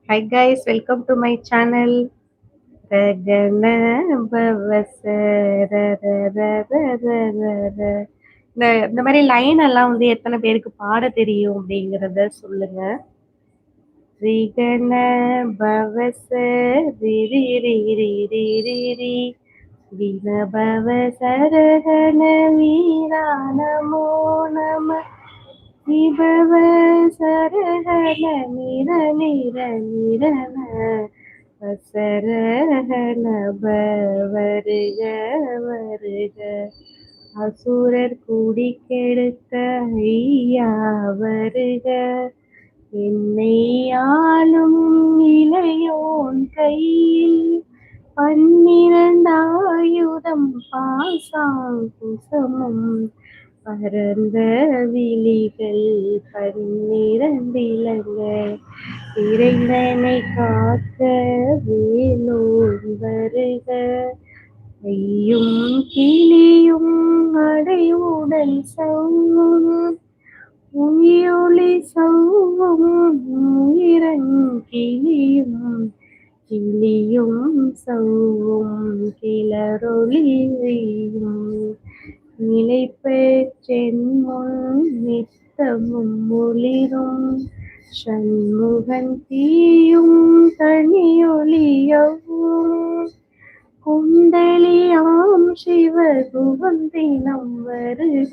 Hi guys, welcome to my channel. ரகன பவச ர ர ர ர ர ர ர. இந்த மாதிரி லைன் எல்லாம் வந்து எத்தனை பேருக்கு பாட தெரியும் அப்படிங்கிறத சொல்லுங்க. ரிகன பவச ரிரி ரி ரி ரி ரி ரி வினபவ சரகண வீரா நமோ நம விபவ சரகண நிர நிர நிரன வசரகண வருக வருக அசுரர் கூடி கெடுத்த ஐயா வருக என்னை ஆளும் இளையோன் கையில் 12 ஆயுதம் பாசாங்குசமும் பரந்த விழிகள் 12 இறைந்தனை காக்க வேலோன் வருக ஐயும் கிளியும் அடைவுடன் சௌவும் உயிரொளி சௌவும் உயிரங்கிளியும் கிளியும் சௌவும் கிளரொளியும் நிலைப்பெற்றென்முன் நித்தமும் ஒளிரும் சண்முகன் தீயும் தனியொளியவும் குண்டலியாம் சிவகுவந்தினம் வருக